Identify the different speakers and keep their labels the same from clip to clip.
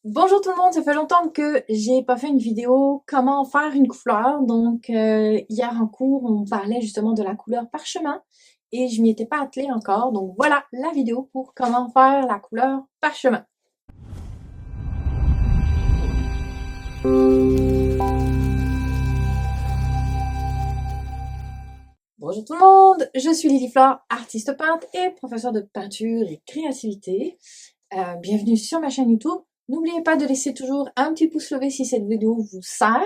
Speaker 1: Bonjour tout le monde, ça fait longtemps que j'ai pas fait une vidéo comment faire une couleur. Donc hier en cours, on parlait justement de la couleur parchemin et je m'y étais pas attelée encore. Donc voilà la vidéo pour comment faire la couleur parchemin. Bonjour tout le monde, je suis Lily Flore, artiste peintre et professeure de peinture et créativité. Bienvenue sur ma chaîne YouTube. N'oubliez pas de laisser toujours un petit pouce levé si cette vidéo vous sert.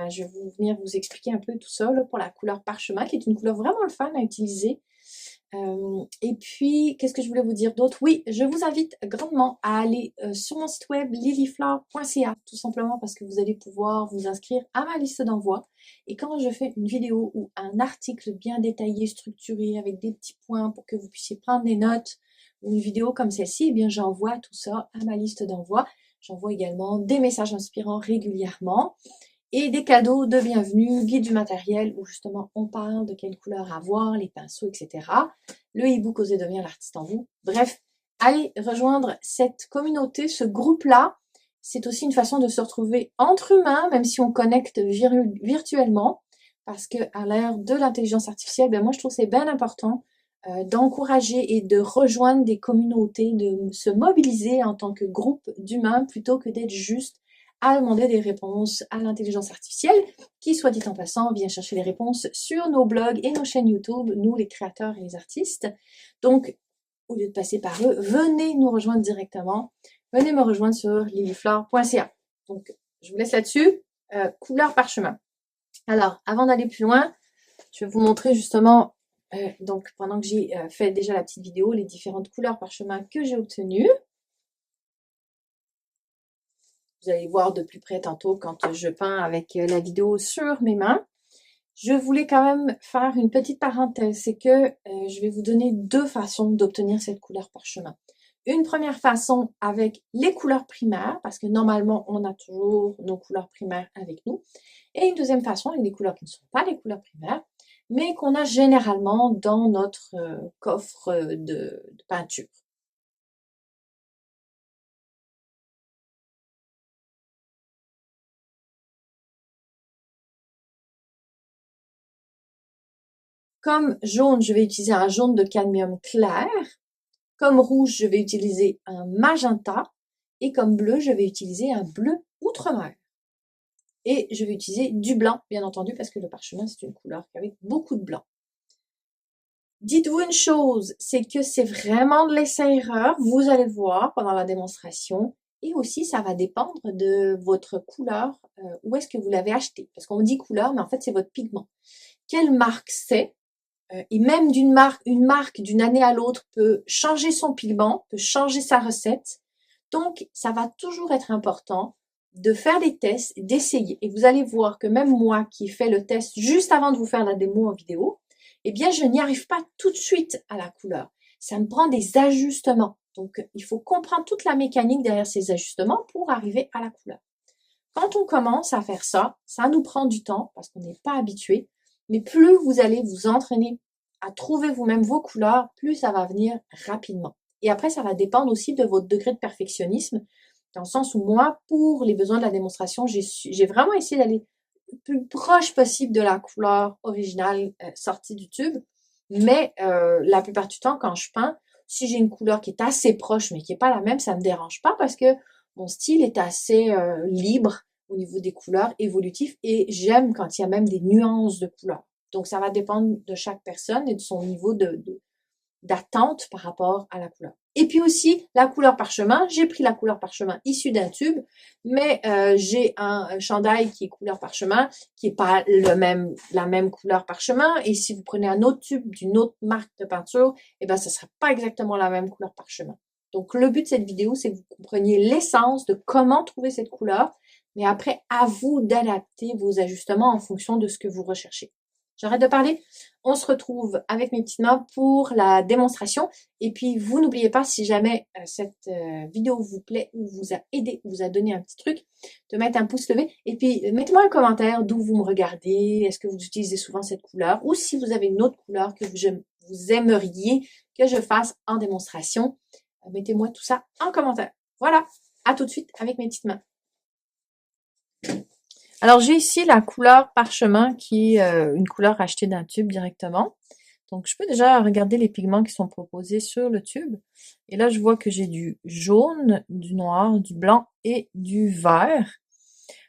Speaker 1: Je vais venir vous expliquer un peu tout ça là, pour la couleur parchemin, qui est une couleur vraiment le fun à utiliser. Et puis, qu'est-ce que je voulais vous dire d'autre? Oui, je vous invite grandement à aller sur mon site web lilyflore.ca, tout simplement parce que vous allez pouvoir vous inscrire à ma liste d'envoi. Et quand je fais une vidéo ou un article bien détaillé, structuré, avec des petits points pour que vous puissiez prendre des notes, ou une vidéo comme celle-ci, eh bien j'envoie tout ça à ma liste d'envoi. J'envoie également des messages inspirants régulièrement et des cadeaux de bienvenue, guide du matériel où justement on parle de quelle couleur avoir, les pinceaux, etc. Le e-book Osez devenir l'artiste en vous. Bref, allez rejoindre cette communauté, ce groupe-là. C'est aussi une façon de se retrouver entre humains, même si on connecte virtuellement, parce que à l'ère de l'intelligence artificielle, ben moi je trouve que c'est bien important d'encourager et de rejoindre des communautés, de se mobiliser en tant que groupe d'humains plutôt que d'être juste à demander des réponses à l'intelligence artificielle qui, soit dit en passant, vient chercher les réponses sur nos blogs et nos chaînes YouTube, nous les créateurs et les artistes. Donc, au lieu de passer par eux, venez nous rejoindre directement. Venez me rejoindre sur lilyflore.ca. Donc, je vous laisse là-dessus. Couleur parchemin. Alors, avant d'aller plus loin, je vais vous montrer justement, donc pendant que j'ai fait déjà la petite vidéo, les différentes couleurs parchemin que j'ai obtenues. Vous allez voir de plus près tantôt quand je peins avec la vidéo sur mes mains. Je voulais quand même faire une petite parenthèse, c'est que je vais vous donner deux façons d'obtenir cette couleur parchemin. Une première façon avec les couleurs primaires, parce que normalement on a toujours nos couleurs primaires avec nous. Et une deuxième façon avec des couleurs qui ne sont pas les couleurs primaires, mais qu'on a généralement dans notre coffre de peinture. Comme jaune, je vais utiliser un jaune de cadmium clair. Comme rouge, je vais utiliser un magenta. Et comme bleu, je vais utiliser un bleu outre-mer. Et je vais utiliser du blanc, bien entendu, parce que le parchemin, c'est une couleur avec beaucoup de blanc. Dites-vous une chose, c'est que c'est vraiment de l'essai-erreur. Vous allez le voir pendant la démonstration. Et aussi, ça va dépendre de votre couleur, où est-ce que vous l'avez acheté. Parce qu'on dit couleur, mais en fait, c'est votre pigment. Quelle marque c'est? Et même une marque d'une année à l'autre peut changer son pigment, peut changer sa recette. Donc, ça va toujours être important de faire des tests, d'essayer. Et vous allez voir que même moi qui fais le test juste avant de vous faire la démo en vidéo, eh bien, je n'y arrive pas tout de suite à la couleur. Ça me prend des ajustements. Donc, il faut comprendre toute la mécanique derrière ces ajustements pour arriver à la couleur. Quand on commence à faire ça, ça nous prend du temps parce qu'on n'est pas habitué. Mais plus vous allez vous entraîner à trouver vous-même vos couleurs, plus ça va venir rapidement. Et après, ça va dépendre aussi de votre degré de perfectionnisme, dans le sens où moi, pour les besoins de la démonstration, j'ai vraiment essayé d'aller le plus proche possible de la couleur originale sortie du tube. Mais la plupart du temps, quand je peins, si j'ai une couleur qui est assez proche, mais qui n'est pas la même, ça ne me dérange pas parce que mon style est assez libre au niveau des couleurs, évolutif, et j'aime quand il y a même des nuances de couleurs. Donc, ça va dépendre de chaque personne et de son niveau d'attente par rapport à la couleur. Et puis aussi, la couleur parchemin. J'ai pris la couleur parchemin issue d'un tube, mais j'ai un chandail qui est couleur parchemin, qui est pas la même couleur parchemin. Et si vous prenez un autre tube d'une autre marque de peinture, eh ben, ça sera pas exactement la même couleur parchemin. Donc, le but de cette vidéo, c'est que vous compreniez l'essence de comment trouver cette couleur, mais après, à vous d'adapter vos ajustements en fonction de ce que vous recherchez. J'arrête de parler. On se retrouve avec mes petites mains pour la démonstration. Et puis, vous n'oubliez pas, si jamais cette vidéo vous plaît ou vous a aidé, vous a donné un petit truc, de mettre un pouce levé. Et puis, mettez-moi un commentaire d'où vous me regardez. Est-ce que vous utilisez souvent cette couleur? Ou si vous avez une autre couleur que vous aimeriez que je fasse en démonstration, mettez-moi tout ça en commentaire. Voilà. À tout de suite avec mes petites mains. Alors, j'ai ici la couleur parchemin qui est une couleur achetée d'un tube directement. Donc, je peux déjà regarder les pigments qui sont proposés sur le tube. Et là, je vois que j'ai du jaune, du noir, du blanc et du vert.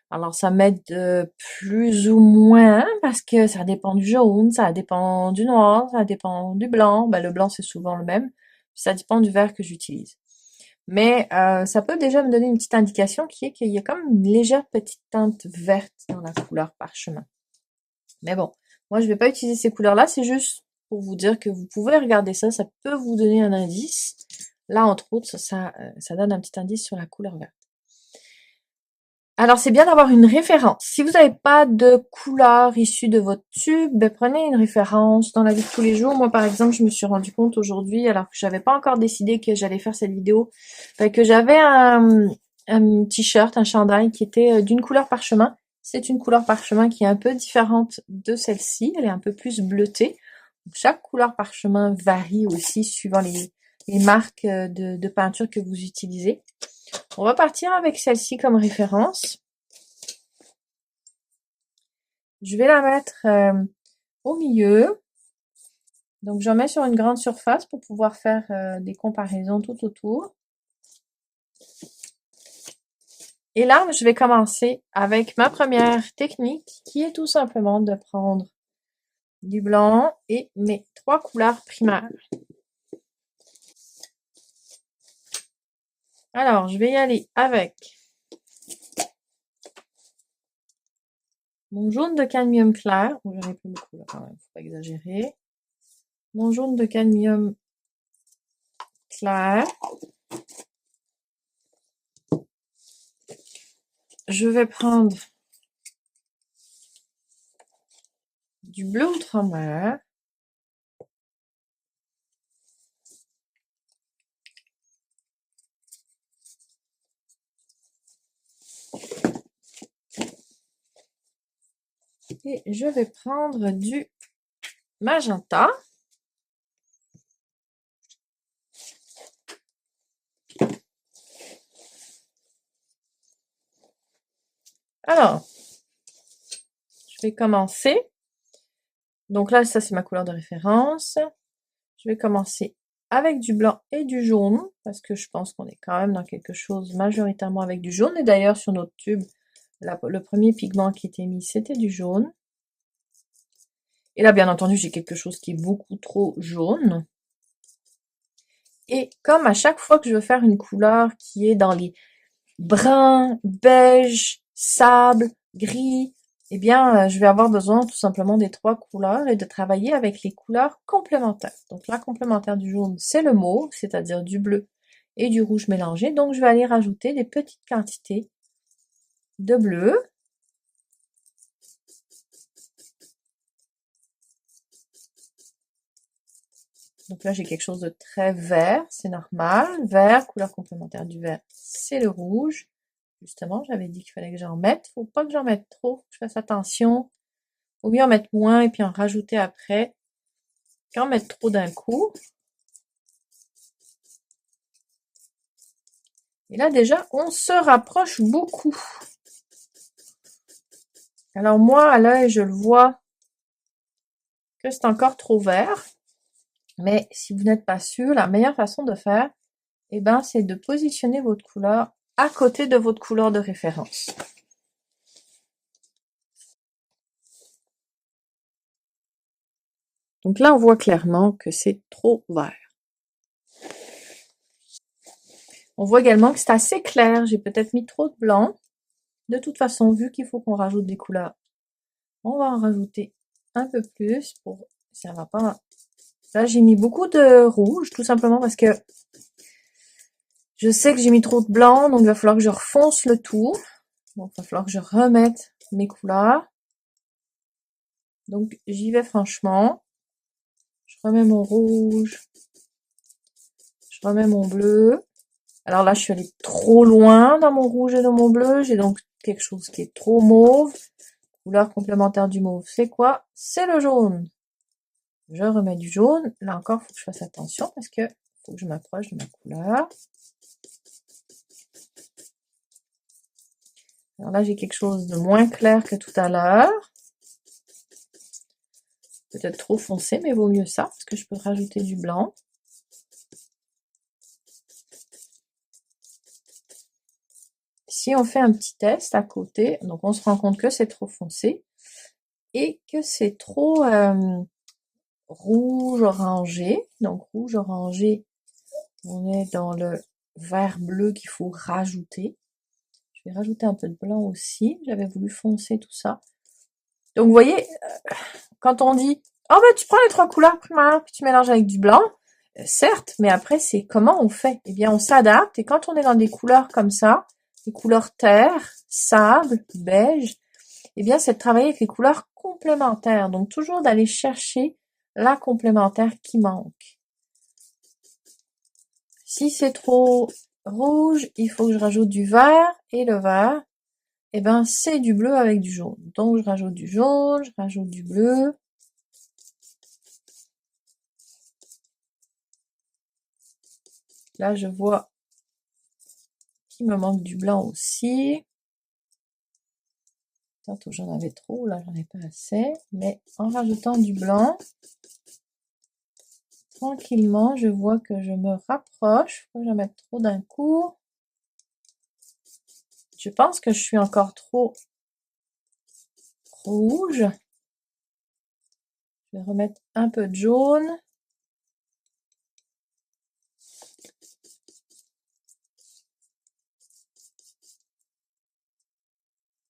Speaker 1: Alors, ça m'aide plus ou moins parce que ça dépend du jaune, ça dépend du noir, ça dépend du blanc. Ben, le blanc, c'est souvent le même. Ça dépend du vert que j'utilise. Mais ça peut déjà me donner une petite indication qui est qu'il y a comme une légère petite teinte verte dans la couleur parchemin. Mais bon, moi je vais pas utiliser ces couleurs-là, c'est juste pour vous dire que vous pouvez regarder ça, ça peut vous donner un indice. Là, entre autres, ça donne un petit indice sur la couleur verte. Alors, c'est bien d'avoir une référence. Si vous n'avez pas de couleur issue de votre tube, ben, prenez une référence dans la vie de tous les jours. Moi, par exemple, je me suis rendu compte aujourd'hui, alors que j'avais pas encore décidé que j'allais faire cette vidéo, que j'avais un t-shirt, un chandail qui était d'une couleur parchemin. C'est une couleur parchemin qui est un peu différente de celle-ci. Elle est un peu plus bleutée. Chaque couleur parchemin varie aussi suivant les marques de peinture que vous utilisez. On va partir avec celle-ci comme référence. Je vais la mettre au milieu. Donc, j'en mets sur une grande surface pour pouvoir faire des comparaisons tout autour. Et là, je vais commencer avec ma première technique qui est tout simplement de prendre du blanc et mes 3 couleurs primaires. Alors, je vais y aller avec mon jaune de cadmium clair. Oh, j'en ai plus beaucoup là quand même, faut pas exagérer. Mon jaune de cadmium clair. Je vais prendre du bleu outre-mer. Et je vais prendre du magenta. Alors, je vais commencer. Donc là, ça c'est ma couleur de référence. Je vais commencer avec du blanc et du jaune, parce que je pense qu'on est quand même dans quelque chose majoritairement avec du jaune. Et d'ailleurs, sur notre tube, le premier pigment qui était mis, c'était du jaune. Et là, bien entendu, j'ai quelque chose qui est beaucoup trop jaune. Et comme à chaque fois que je veux faire une couleur qui est dans les bruns, beige, sable, gris, eh bien, je vais avoir besoin tout simplement des 3 couleurs et de travailler avec les couleurs complémentaires. Donc, la complémentaire du jaune, c'est le mauve, c'est-à-dire du bleu et du rouge mélangé. Donc, je vais aller rajouter des petites quantités de bleu. Donc là, j'ai quelque chose de très vert, c'est normal. Vert, couleur complémentaire du vert, c'est le rouge. Justement, j'avais dit qu'il fallait que j'en mette. Faut pas que j'en mette trop, faut que je fasse attention. Faut mieux en mettre moins et puis en rajouter après. Qu'en mettre trop d'un coup. Et là, déjà, on se rapproche beaucoup. Alors moi, à l'œil, je le vois que c'est encore trop vert. Mais si vous n'êtes pas sûr, la meilleure façon de faire, eh ben, c'est de positionner votre couleur à côté de votre couleur de référence. Donc là, on voit clairement que c'est trop vert. On voit également que c'est assez clair. J'ai peut-être mis trop de blanc. De toute façon, vu qu'il faut qu'on rajoute des couleurs, on va en rajouter un peu plus pour... Ça va pas... Là, j'ai mis beaucoup de rouge, tout simplement parce que je sais que j'ai mis trop de blanc, donc il va falloir que je refonce le tout. Donc, il va falloir que je remette mes couleurs. Donc, j'y vais franchement. Je remets mon rouge. Je remets mon bleu. Alors là, je suis allée trop loin dans mon rouge et dans mon bleu. J'ai donc quelque chose qui est trop mauve. Couleur complémentaire du mauve, c'est quoi? C'est le jaune. Je remets du jaune. Là encore, il faut que je fasse attention parce que faut que je m'approche de ma couleur. Alors là, j'ai quelque chose de moins clair que tout à l'heure. Peut-être trop foncé, mais vaut mieux ça, parce que je peux rajouter du blanc. Si on fait un petit test à côté, donc on se rend compte que c'est trop foncé et que c'est trop rouge orangé. Donc rouge orangé, on est dans le vert bleu qu'il faut rajouter. Je vais rajouter un peu de blanc aussi. J'avais voulu foncer tout ça. Donc vous voyez, quand on dit oh ben tu prends les 3 couleurs primaires puis tu mélanges avec du blanc, certes, mais après c'est comment on fait? Eh bien on s'adapte et quand on est dans des couleurs comme ça, des couleurs terre, sable, beige, eh bien c'est de travailler avec les couleurs complémentaires. Donc toujours d'aller chercher la complémentaire qui manque. Si c'est trop rouge, il faut que je rajoute du vert et le vert, eh ben c'est du bleu avec du jaune. Donc je rajoute du jaune, je rajoute du bleu. Là je vois qu'il me manque du blanc aussi. Tantôt j'en avais trop, là j'en ai pas assez. Mais en rajoutant du blanc, tranquillement, je vois que je me rapproche. Faut que je mette trop d'un coup. Je pense que je suis encore trop rouge. Je vais remettre un peu de jaune.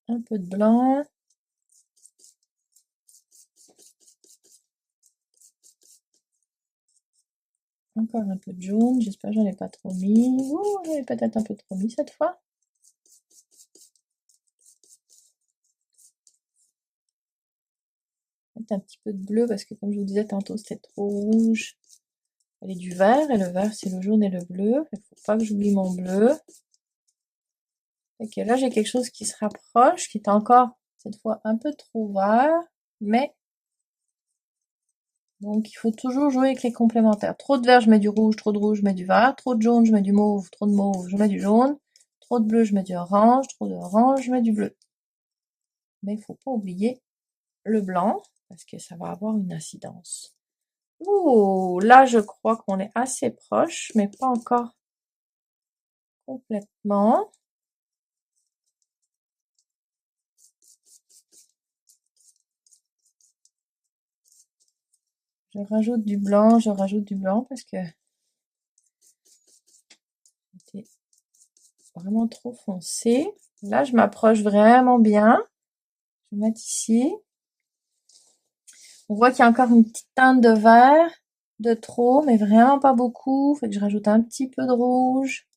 Speaker 1: Un peu de blanc. Encore un peu de jaune. J'espère que j'en ai pas trop mis. Ouh, j'en ai peut-être un peu trop mis cette fois. Mettre un petit peu de bleu parce que comme je vous disais tantôt, c'était trop rouge. Il y a du vert et le vert c'est le jaune et le bleu. Il faut pas que j'oublie mon bleu. Ok, là j'ai quelque chose qui se rapproche, qui est encore cette fois un peu trop vert, mais donc il faut toujours jouer avec les complémentaires. Trop de vert, je mets du rouge, trop de rouge, je mets du vert, trop de jaune, je mets du mauve, trop de mauve, je mets du jaune, trop de bleu, je mets du orange, trop d'orange, je mets du bleu. Mais il faut pas oublier le blanc, parce que ça va avoir une incidence. Ouh, là je crois qu'on est assez proche, mais pas encore complètement. Je rajoute du blanc parce que c'était vraiment trop foncé. Là, je m'approche vraiment bien. Je vais mettre ici. On voit qu'il y a encore une petite teinte de vert de trop, mais vraiment pas beaucoup. Fait que je rajoute un petit peu de rouge.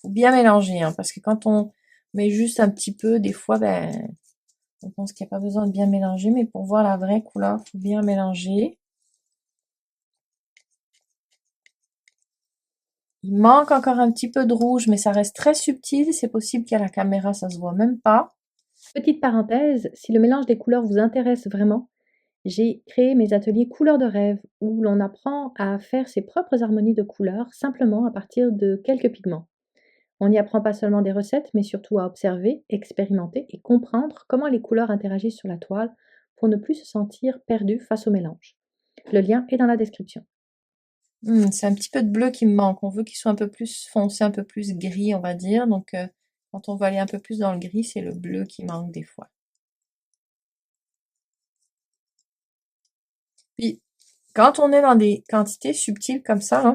Speaker 1: Faut bien mélanger, hein, parce que quand on met juste un petit peu, des fois, ben, on pense qu'il n'y a pas besoin de bien mélanger, mais pour voir la vraie couleur, faut bien mélanger. Il manque encore un petit peu de rouge, mais ça reste très subtil. C'est possible qu'à la caméra, ça se voit même pas.
Speaker 2: Petite parenthèse, si le mélange des couleurs vous intéresse vraiment, j'ai créé mes ateliers couleurs de rêve où l'on apprend à faire ses propres harmonies de couleurs simplement à partir de quelques pigments. On n'y apprend pas seulement des recettes, mais surtout à observer, expérimenter et comprendre comment les couleurs interagissent sur la toile pour ne plus se sentir perdu face au mélange. Le lien est dans la description.
Speaker 1: C'est un petit peu de bleu qui me manque. On veut qu'il soit un peu plus foncé, un peu plus gris, on va dire. Donc, quand on veut aller un peu plus dans le gris, c'est le bleu qui manque des fois. Puis, quand on est dans des quantités subtiles comme ça, hein,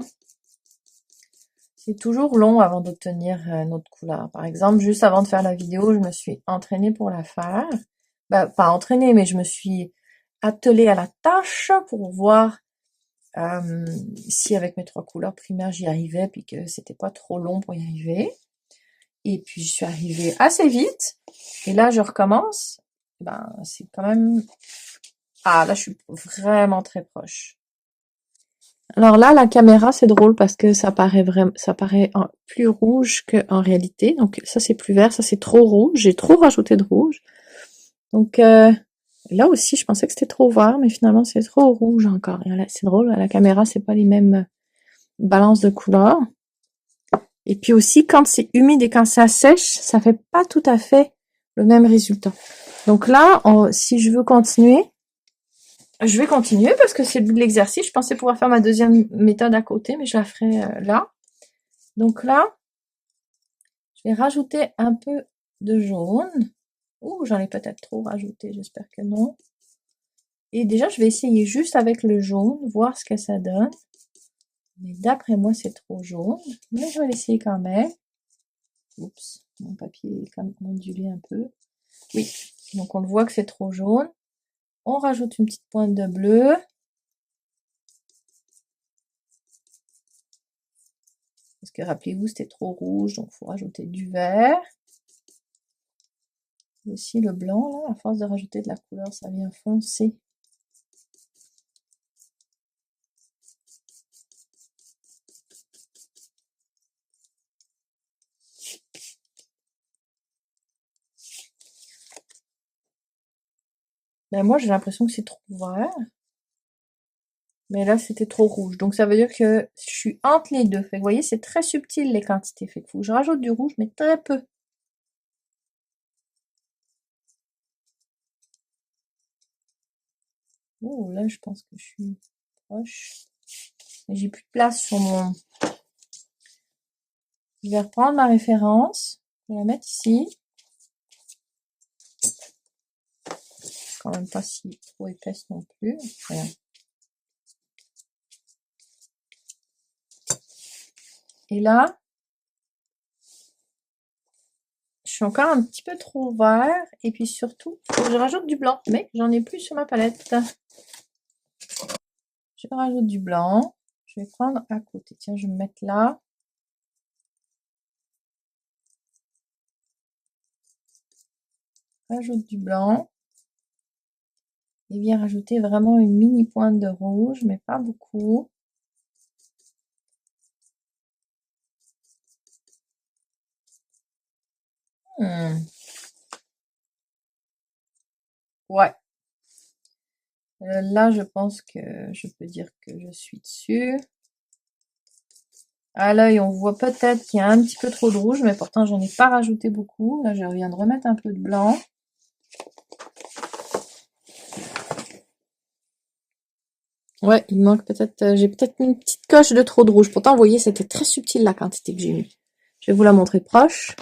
Speaker 1: c'est toujours long avant d'obtenir notre couleur. Par exemple, juste avant de faire la vidéo, je me suis entraînée pour la faire. Ben, pas entraînée, mais je me suis attelée à la tâche pour voir si avec mes 3 couleurs primaires j'y arrivais, puis que c'était pas trop long pour y arriver. Et puis je suis arrivée assez vite. Et là, je recommence. Ben, c'est quand même... Ah, là, je suis vraiment très proche. Alors là, la caméra, c'est drôle parce que ça paraît vraiment, ça paraît plus rouge qu'en réalité. Donc ça, c'est plus vert, ça, c'est trop rouge. J'ai trop rajouté de rouge. Donc là aussi, je pensais que c'était trop vert, mais finalement, c'est trop rouge encore. C'est drôle, à la caméra, c'est pas les mêmes balances de couleurs. Et puis aussi, quand c'est humide et quand ça sèche, ça fait pas tout à fait le même résultat. Donc là, si je veux continuer, je vais continuer parce que c'est de l'exercice. Je pensais pouvoir faire ma deuxième méthode à côté, mais je la ferai là. Donc là, je vais rajouter un peu de jaune. Ouh, j'en ai peut-être trop rajouté, j'espère que non. Et déjà, je vais essayer juste avec le jaune, voir ce que ça donne. Mais d'après moi, c'est trop jaune. Mais je vais l'essayer quand même. Oups, mon papier est quand même ondulé un peu. Oui, donc on le voit que c'est trop jaune. On rajoute une petite pointe de bleu. Parce que rappelez-vous, c'était trop rouge, donc il faut rajouter du vert. Aussi le blanc, là, à force de rajouter de la couleur, ça vient foncer. Ben moi, j'ai l'impression que c'est trop vert. Mais là, c'était trop rouge. Donc, ça veut dire que je suis entre les deux. Fait que, vous voyez, c'est très subtil, les quantités. Fait qu'il faut que je rajoute du rouge, mais très peu. Oh, là, je pense que je suis proche. J'ai plus de place sur mon... Je vais reprendre ma référence. Je vais la mettre ici. Quand même pas si trop épaisse non plus. Voilà. Et là, je suis encore un petit peu trop vert. Et puis surtout, faut que je rajoute du blanc. Mais j'en ai plus sur ma palette. Je rajoute du blanc. Je vais prendre à côté. Tiens, je vais me mettre là. Rajoute du blanc. Et bien rajouter vraiment une mini pointe de rouge, mais pas beaucoup. Ouais. Là, je pense que je peux dire que je suis dessus. À l'œil, on voit peut-être qu'il y a un petit peu trop de rouge, mais pourtant, j'en ai pas rajouté beaucoup. Là, je viens de remettre un peu de blanc. Ouais, il manque peut-être... j'ai peut-être mis une petite coche de trop de rouge. Pourtant, vous voyez, c'était très subtil la quantité que j'ai mis. Je vais vous la montrer proche.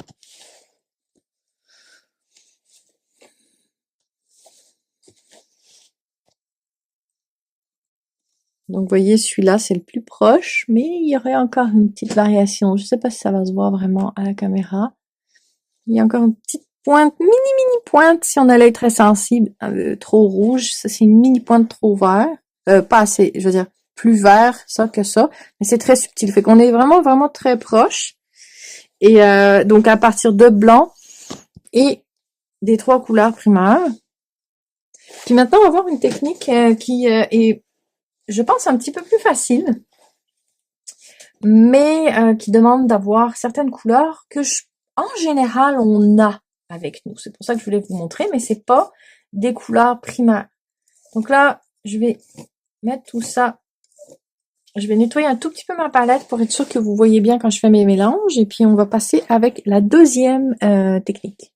Speaker 1: Donc, vous voyez, celui-là, c'est le plus proche, mais il y aurait encore une petite variation. Je sais pas si ça va se voir vraiment à la caméra. Il y a encore une petite pointe, mini pointe, si on a l'œil très sensible, trop rouge. Ça, c'est une mini pointe trop vert. Pas assez, je veux dire, plus vert, ça que ça. Mais c'est très subtil. Fait qu'on est vraiment très proche. Et donc, à partir de blanc et des trois couleurs primaires. Puis maintenant, on va voir une technique qui est, je pense, un petit peu plus facile, mais qui demande d'avoir certaines couleurs que, en général, on a avec nous. C'est pour ça que je voulais vous montrer, mais c'est pas des couleurs primaires. Donc là, je vais mettre tout ça. Je vais nettoyer un tout petit peu ma palette pour être sûr que vous voyez bien quand je fais mes mélanges. Et puis, on va passer avec la deuxième technique.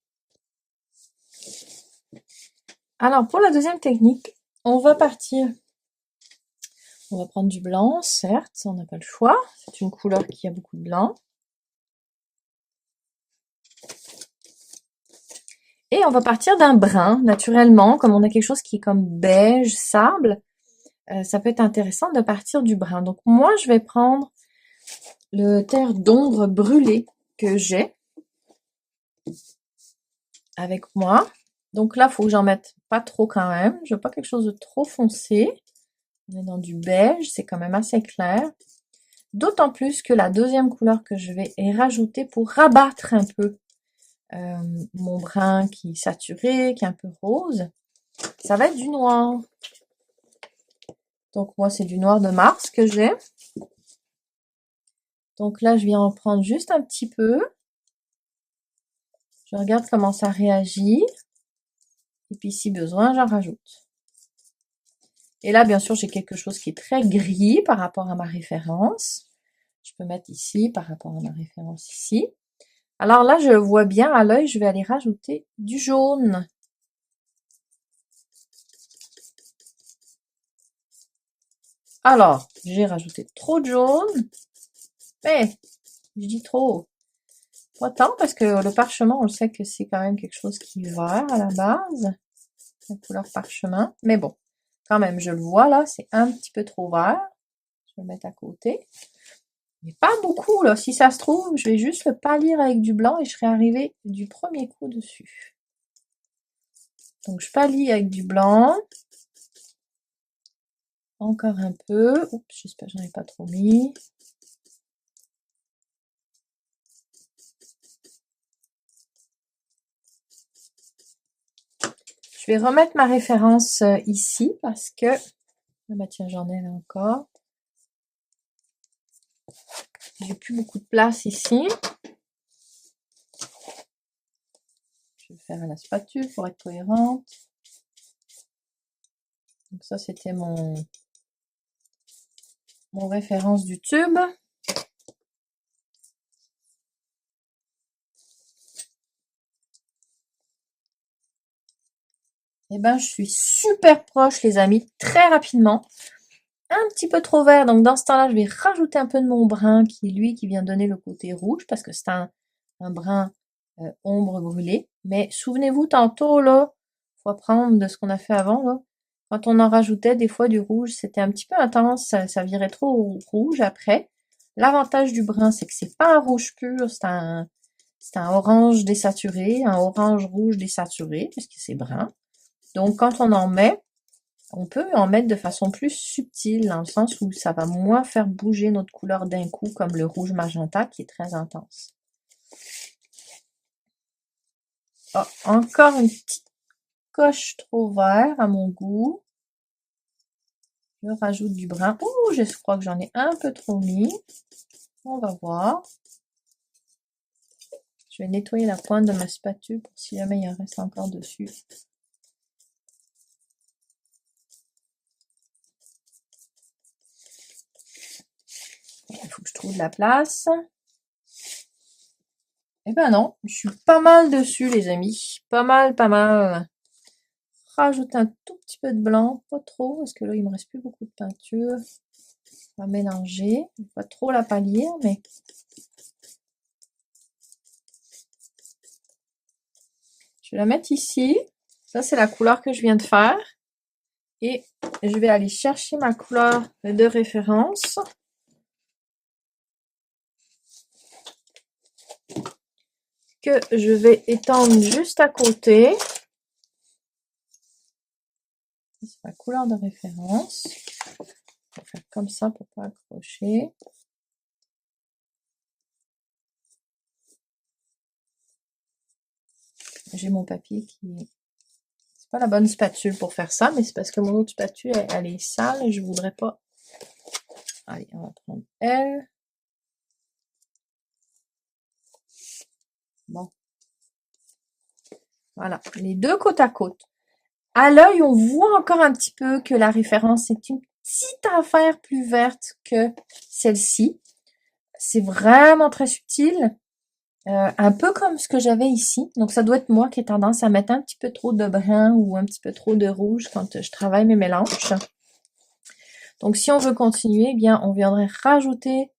Speaker 1: Alors, pour la deuxième technique, on va partir. On va prendre du blanc, certes, on n'a pas le choix. C'est une couleur qui a beaucoup de blanc. Et on va partir d'un brun, naturellement, comme on a quelque chose qui est comme beige, sable. Ça peut être intéressant de partir du brun. Donc moi, je vais prendre le terre d'ombre brûlé que j'ai avec moi. Donc là, il faut que j'en mette pas trop quand même. Je veux pas quelque chose de trop foncé. On est dans du beige, c'est quand même assez clair. D'autant plus que la deuxième couleur que je vais rajouter pour rabattre un peu mon brun qui est saturé, qui est un peu rose, ça va être du noir. Donc moi, c'est du noir de Mars que j'ai. Donc là, je viens en prendre juste un petit peu. Je regarde comment ça réagit. Et puis si besoin, j'en rajoute. Et là, bien sûr, j'ai quelque chose qui est très gris par rapport à ma référence. Je peux mettre ici par rapport à ma référence ici. Alors là, je vois bien à l'œil, je vais aller rajouter du jaune. Alors, j'ai rajouté trop de jaune, mais je dis trop. Pas tant parce que le parchemin, on le sait que c'est quand même quelque chose qui est vert à la base, la couleur parchemin. Mais bon, quand même, je le vois là, c'est un petit peu trop vert. Je vais le mettre à côté. Mais pas beaucoup là, si ça se trouve, je vais juste le palir avec du blanc et je serai arrivée du premier coup dessus. Donc je palie avec du blanc. Encore un peu. Oups, j'espère que j'en ai pas trop mis. Je vais remettre ma référence ici parce que... Ah bah tiens, j'en ai là encore. J'ai plus beaucoup de place ici. Je vais le faire à la spatule pour être cohérente. Donc ça, c'était mon référence du tube. Et ben, je suis super proche, les amis, très rapidement. Un petit peu trop vert, donc dans ce temps-là, je vais rajouter un peu de mon brun qui, lui, qui vient donner le côté rouge, parce que c'est un brun ombre brûlée. Mais souvenez-vous, tantôt, là, faut apprendre de ce qu'on a fait avant, là. Quand on en rajoutait des fois du rouge, c'était un petit peu intense, ça virait trop rouge après. L'avantage du brun, c'est que c'est pas un rouge pur, c'est un orange désaturé, un orange rouge désaturé, puisque c'est brun. Donc quand on en met, on peut en mettre de façon plus subtile, dans le sens où ça va moins faire bouger notre couleur d'un coup, comme le rouge magenta qui est très intense. Oh, encore une petite coche trop vert à mon goût. Je rajoute du brun. Ouh, je crois que j'en ai un peu trop mis. On va voir. Je vais nettoyer la pointe de ma spatule pour si jamais il en reste encore dessus. Il faut que je trouve de la place. Eh ben non, je suis pas mal dessus, les amis. Pas mal, pas mal. Rajoute un tout petit peu de blanc, pas trop, parce que là, il me reste plus beaucoup de peinture. On va mélanger. Pas trop la palir, mais... Je vais la mettre ici. Ça, c'est la couleur que je viens de faire. Et je vais aller chercher ma couleur de référence. Que je vais étendre juste à côté. C'est ma couleur de référence. Je vais faire comme ça pour pas accrocher. J'ai mon papier qui... C'est pas la bonne spatule pour faire ça, mais c'est parce que mon autre spatule, elle est sale et je voudrais pas... Allez, on va prendre elle. Bon. Voilà, les deux côte à côte. À l'œil, on voit encore un petit peu que la référence est une petite affaire plus verte que celle-ci. C'est vraiment très subtil. Un peu comme ce que j'avais ici. Donc, ça doit être moi qui ai tendance à mettre un petit peu trop de brun ou un petit peu trop de rouge quand je travaille mes mélanges. Donc, si on veut continuer, eh bien, on viendrait rajouter,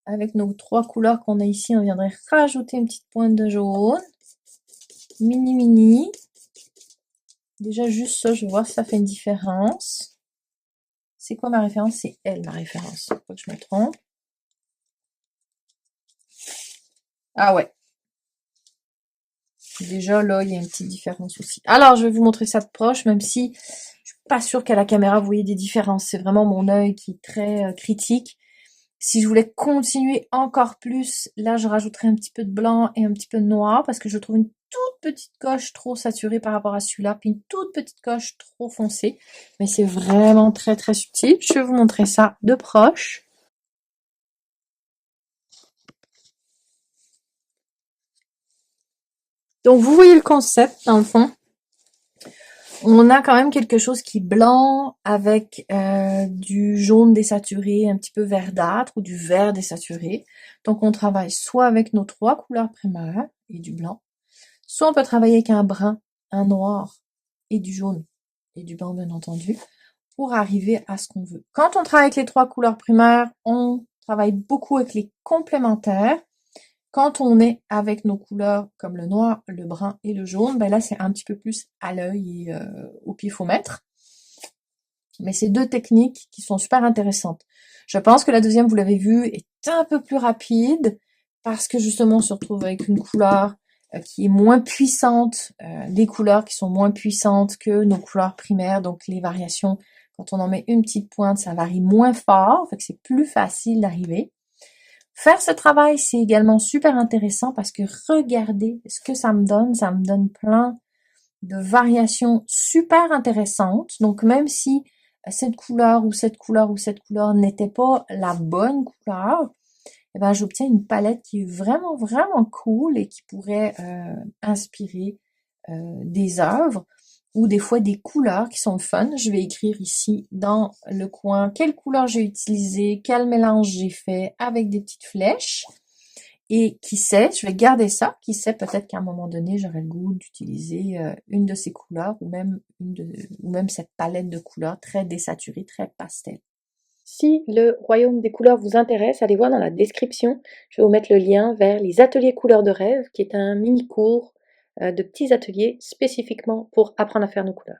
Speaker 1: avec nos trois couleurs qu'on a ici, on viendrait rajouter une petite pointe de jaune. Mini, mini. Déjà, juste ça, je vais voir si ça fait une différence. C'est quoi ma référence? C'est elle, ma référence. Faut pas que je me trompe. Ah ouais. Déjà, là, il y a une petite différence aussi. Alors, je vais vous montrer ça de proche, même si je suis pas sûre qu'à la caméra, vous voyez des différences. C'est vraiment mon œil qui est très critique. Si je voulais continuer encore plus, là, je rajouterais un petit peu de blanc et un petit peu de noir, parce que je trouve une toute petite coche trop saturée par rapport à celui-là, puis une toute petite coche trop foncée. Mais c'est vraiment très, très subtil. Je vais vous montrer ça de proche. Donc, vous voyez le concept, dans le fond. On a quand même quelque chose qui est blanc avec du jaune désaturé, un petit peu verdâtre ou du vert désaturé. Donc on travaille soit avec nos 3 couleurs primaires et du blanc, soit on peut travailler avec un brun, un noir et du jaune et du blanc bien entendu pour arriver à ce qu'on veut. Quand on travaille avec les 3 couleurs primaires, on travaille beaucoup avec les complémentaires. Quand on est avec nos couleurs comme le noir, le brun et le jaune, ben là c'est un petit peu plus à l'œil et au pifomètre. Mais c'est 2 techniques qui sont super intéressantes. Je pense que la deuxième, vous l'avez vu, est un peu plus rapide parce que justement on se retrouve avec une couleur qui est moins puissante, des couleurs qui sont moins puissantes que nos couleurs primaires, donc les variations, quand on en met une petite pointe, ça varie moins fort, fait que c'est plus facile d'arriver. Faire ce travail, c'est également super intéressant parce que regardez ce que ça me donne plein de variations super intéressantes. Donc même si cette couleur ou cette couleur ou cette couleur n'était pas la bonne couleur, eh ben j'obtiens une palette qui est vraiment vraiment cool et qui pourrait inspirer des œuvres ou des fois des couleurs qui sont fun. Je vais écrire ici dans le coin quelle couleur j'ai utilisé, quel mélange j'ai fait avec des petites flèches. Et qui sait, je vais garder ça, qui sait peut-être qu'à un moment donné, j'aurai le goût d'utiliser une de ces couleurs ou même cette palette de couleurs très désaturée, très pastel.
Speaker 2: Si le royaume des couleurs vous intéresse, allez voir dans la description. Je vais vous mettre le lien vers les ateliers couleurs de rêve, qui est un mini cours de petits ateliers spécifiquement pour apprendre à faire nos couleurs.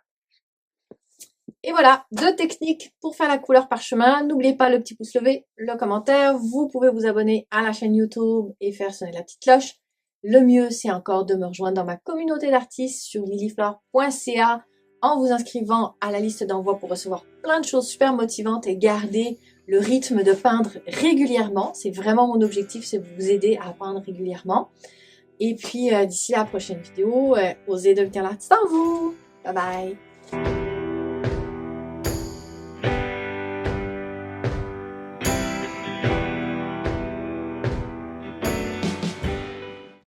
Speaker 1: Et voilà, 2 techniques pour faire la couleur parchemin. N'oubliez pas le petit pouce levé, le commentaire. Vous pouvez vous abonner à la chaîne YouTube et faire sonner la petite cloche. Le mieux, c'est encore de me rejoindre dans ma communauté d'artistes sur lilyflore.ca en vous inscrivant à la liste d'envoi pour recevoir plein de choses super motivantes et garder le rythme de peindre régulièrement. C'est vraiment mon objectif, c'est de vous aider à peindre régulièrement. Et puis, d'ici la prochaine vidéo, osez devenir l'artiste en vous. Bye bye!